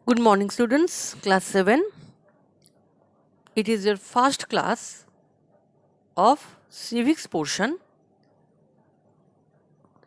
Good morning, students. Class 7. It is your first class of civics portion.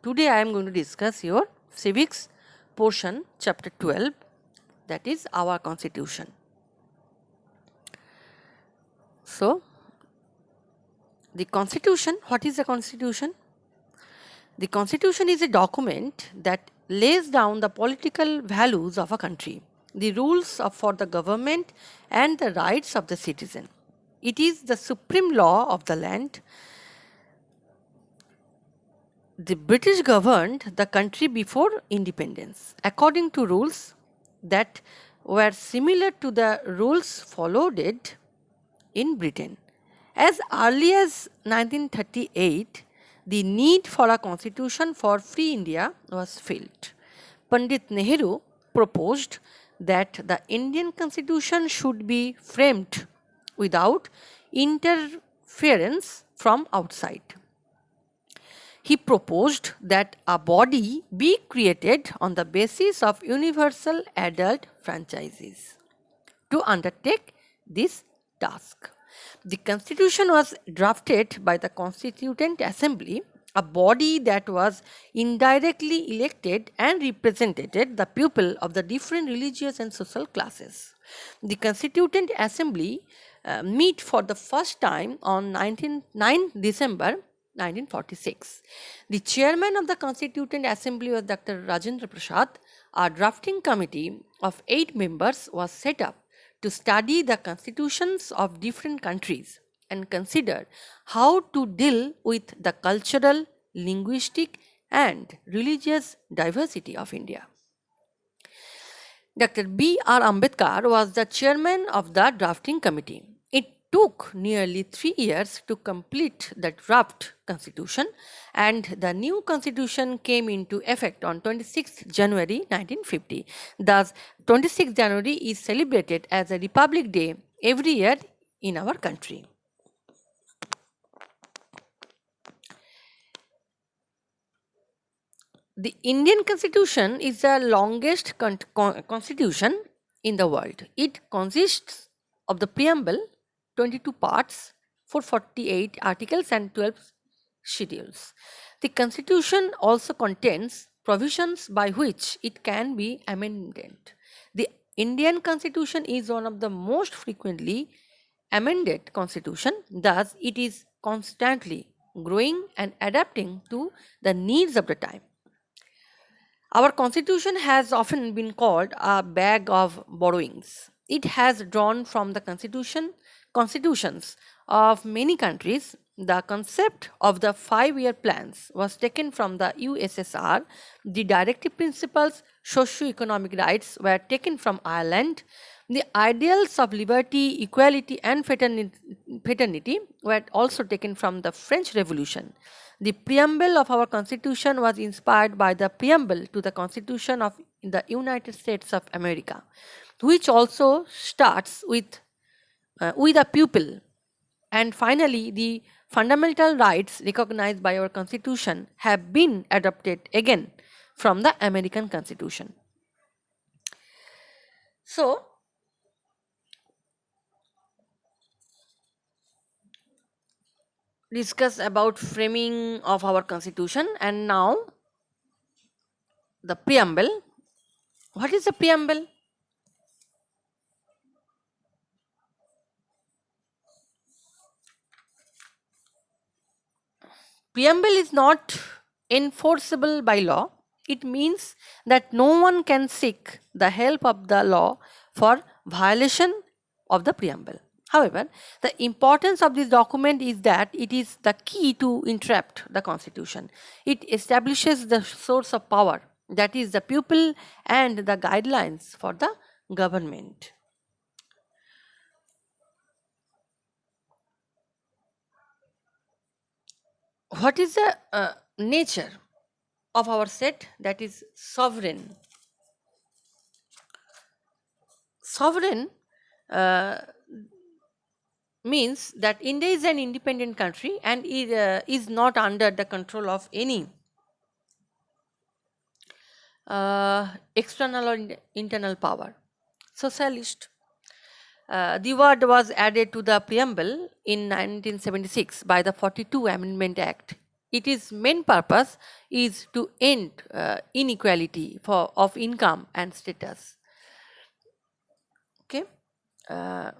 Today I am going to discuss your civics portion, chapter 12, that is our constitution. So, the constitution, what is the constitution? The constitution is a document that lays down the political values of a country, the rules for the government, and the rights of the citizen. It is the supreme law of the land. The British governed the country before independence according to rules that were similar to the rules followed in Britain. As early as 1938, the need for a constitution for free India was felt. Pandit Nehru proposed that the Indian constitution should be framed without interference from outside. He proposed that a body be created on the basis of universal adult franchises to undertake this task. The constitution was drafted by the Constituent Assembly, a body that was indirectly elected and represented the people of the different religious and social classes. The Constituent Assembly meet for the first time on 9 December 1946. The chairman of the Constituent Assembly was Dr. Rajendra Prasad. A drafting committee of 8 members was set up to study the constitutions of different countries and consider how to deal with the cultural, linguistic, and religious diversity of India. Dr. B.R. Ambedkar was the chairman of the drafting committee. It took nearly 3 years to complete the draft constitution, and the new constitution came into effect on 26 January 1950. Thus, 26 January is celebrated as a Republic Day every year in our country. The Indian Constitution is the longest constitution in the world. It consists of the preamble, 22 parts, 448 articles, and 12 schedules. The Constitution also contains provisions by which it can be amended. The Indian Constitution is one of the most frequently amended constitution, thus it is constantly growing and adapting to the needs of the time. Our constitution has often been called a bag of borrowings. It has drawn from the constitutions of many countries. The concept of the 5-year plans was taken from the USSR. The directive principles, socio-economic rights were taken from Ireland. The ideals of liberty, equality, and fraternity were also taken from the French Revolution. The preamble of our Constitution was inspired by the preamble to the Constitution of the United States of America, which also starts with a pupil. And finally, the fundamental rights recognized by our Constitution have been adopted again from the American Constitution. So, discuss about framing of our Constitution, and now the preamble. What is the preamble? Preamble is not enforceable by law. It means that no one can seek the help of the law for violation of the preamble. However, the importance of this document is that it is the key to interpret the Constitution. It establishes the source of power, that is the people, and the guidelines for the government. What is the nature of our set? That is sovereign. Sovereign means that India is an independent country and it is not under the control of any external or internal power. socialist. The word was added to the preamble in 1976 by the 42 Amendment Act. Its main purpose is to end inequality of income and status. Okay. Uh,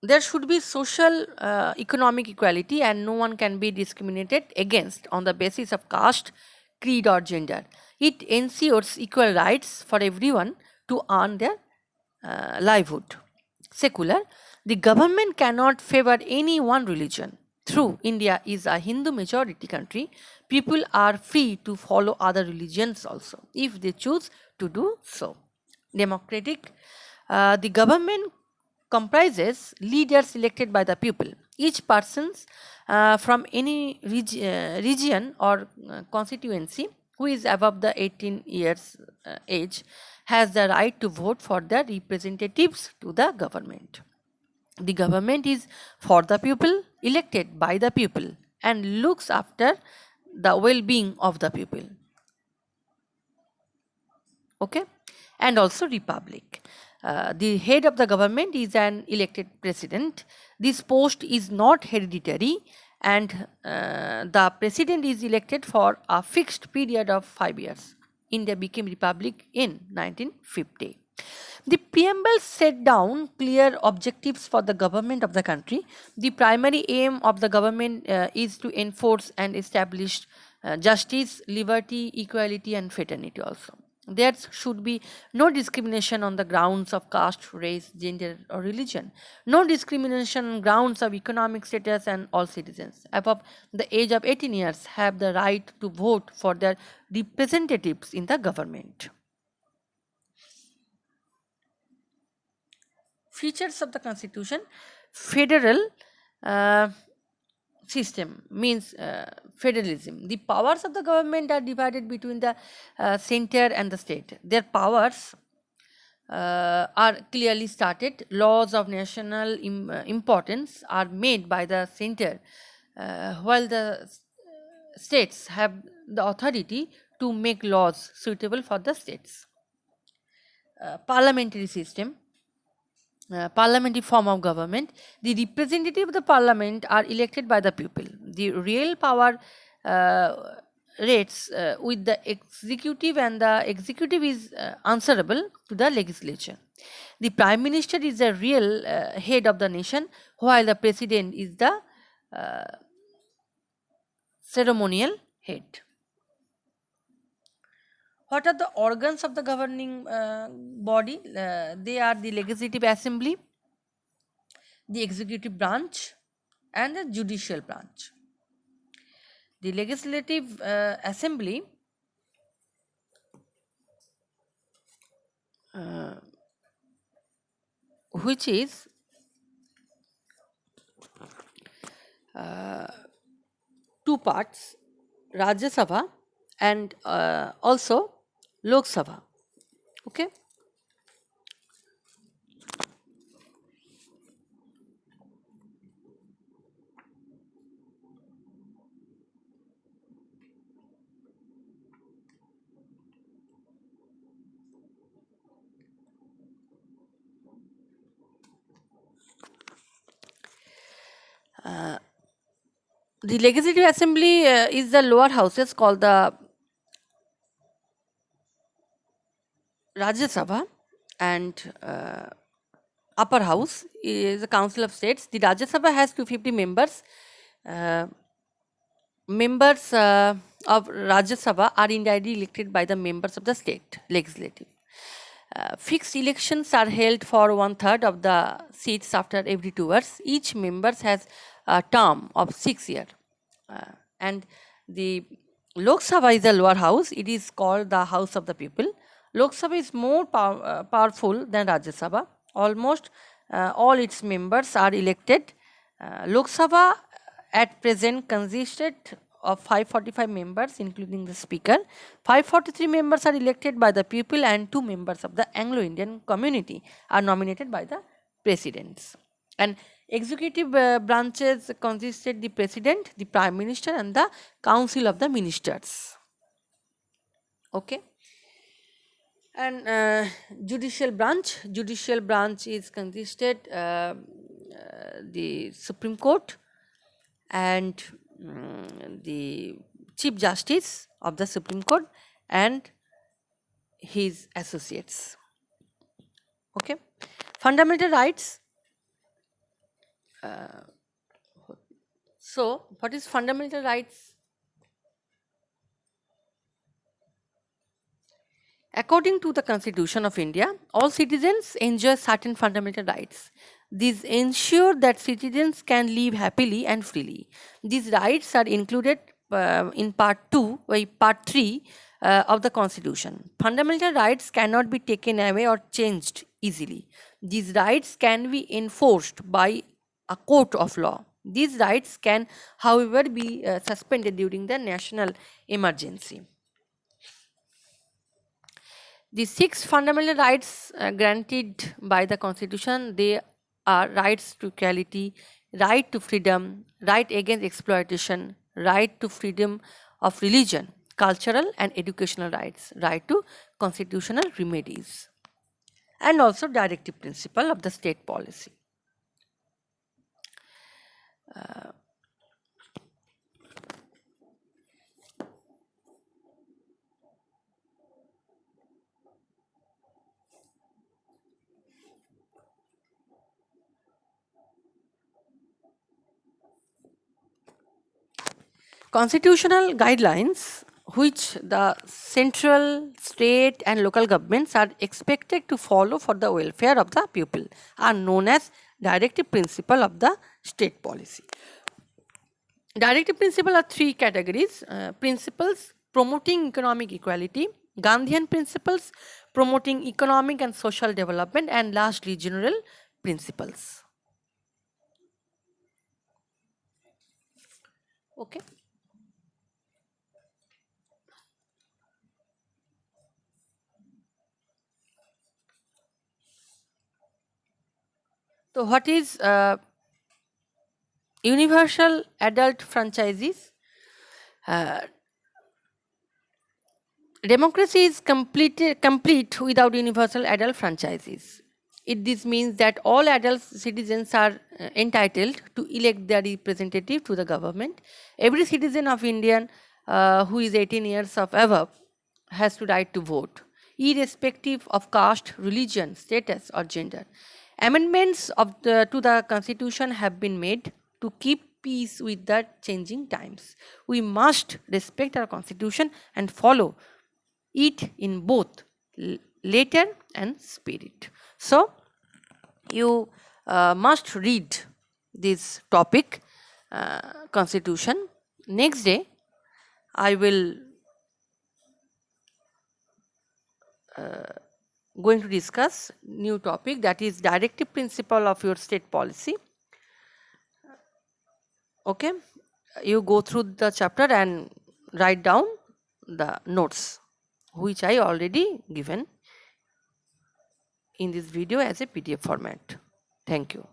there should be social economic equality, and no one can be discriminated against on the basis of caste, creed or gender. It ensures equal rights for everyone to earn their livelihood. Secular, the government cannot favor any one religion. Through India is a Hindu majority country, people are free to follow other religions also if they choose to do so. Democratic, the government comprises leaders elected by the people. Each person from any region or constituency who is above the 18 years age has the right to vote for the representatives to the government. The government is for the people, elected by the people, and looks after the well-being of the people. Okay, and also republic. The head of the government is an elected president. This post is not hereditary, and the president is elected for a fixed period of 5 years. India became republic in 1950. The preamble set down clear objectives for the government of the country. The primary aim of the government is to enforce and establish justice, liberty, equality, and fraternity also. There should be no discrimination on the grounds of caste, race, gender, or religion. No discrimination on grounds of economic status, and all citizens above the age of 18 years have the right to vote for their representatives in the government. Features of the constitution: federal uh, system means federalism. The powers of the government are divided between the center and the state. Their powers are clearly stated. Laws of national importance are made by the center, while the states have the authority to make laws suitable for the states. Parliamentary system, parliamentary form of government. The representative of the parliament are elected by the people. The real power uh, rates with the executive, and the executive is answerable to the legislature. The prime minister is the real head of the nation, while the president is the uh, ceremonial head. What are the organs of the governing body? They are the legislative assembly, the executive branch, and the judicial branch. The legislative assembly uh, which is two parts, Rajya Sabha and also Lok Sabha. Okay. The legislative assembly is the lower houses called the Rajya Sabha, and upper house is the Council of States. The Rajya Sabha has 250 members. Uh, members of Rajya Sabha are indirectly elected by the members of the state legislative. Fixed elections are held for 1/3 of the seats after every 2 years. Each member has a term of 6 years. And the Lok Sabha is the lower house. It is called the House of the People. Lok Sabha is more powerful than Rajya Sabha. Almost all its members are elected. Lok Sabha at present consisted of 545 members, including the speaker. 543 members are elected by the people, and 2 members of the Anglo-Indian community are nominated by the presidents. And executive branches consisted the president, the prime minister, and the council of the ministers. Okay. And judicial branch is consisted the Supreme Court and the Chief Justice of the Supreme Court and his associates. Okay. Fundamental rights. So, what is fundamental rights? According to the Constitution of India, all citizens enjoy certain fundamental rights. These ensure that citizens can live happily and freely. These rights are included in Part 3 of the Constitution. Fundamental rights cannot be taken away or changed easily. These rights can be enforced by a court of law. These rights can, however, be suspended during the national emergency. The six fundamental rights granted by the Constitution, they are rights to equality, right to freedom, right against exploitation, right to freedom of religion, cultural and educational rights, right to constitutional remedies, and also directive principle of the state policy. Constitutional guidelines which the central, state and local governments are expected to follow for the welfare of the people are known as directive principle of the state policy. Directive principle are three categories: principles promoting economic equality, Gandhian principles promoting economic and social development, and lastly general principles. Okay. So what is universal adult franchises? Uh, Democracy is complete without universal adult franchises. This means that all adult citizens are entitled to elect their representative to the government. Every citizen of India who is 18 years of above has the right to vote, irrespective of caste, religion, status, or gender. Amendments to the Constitution have been made to keep peace with the changing times. We must respect our Constitution and follow it in both letter and spirit. So, you must read this topic, Constitution. Next day, I will going to discuss new topic, that is directive principle of your state policy. Okay, you go through the chapter and write down the notes which I already given in this video as a PDF format. Thank you.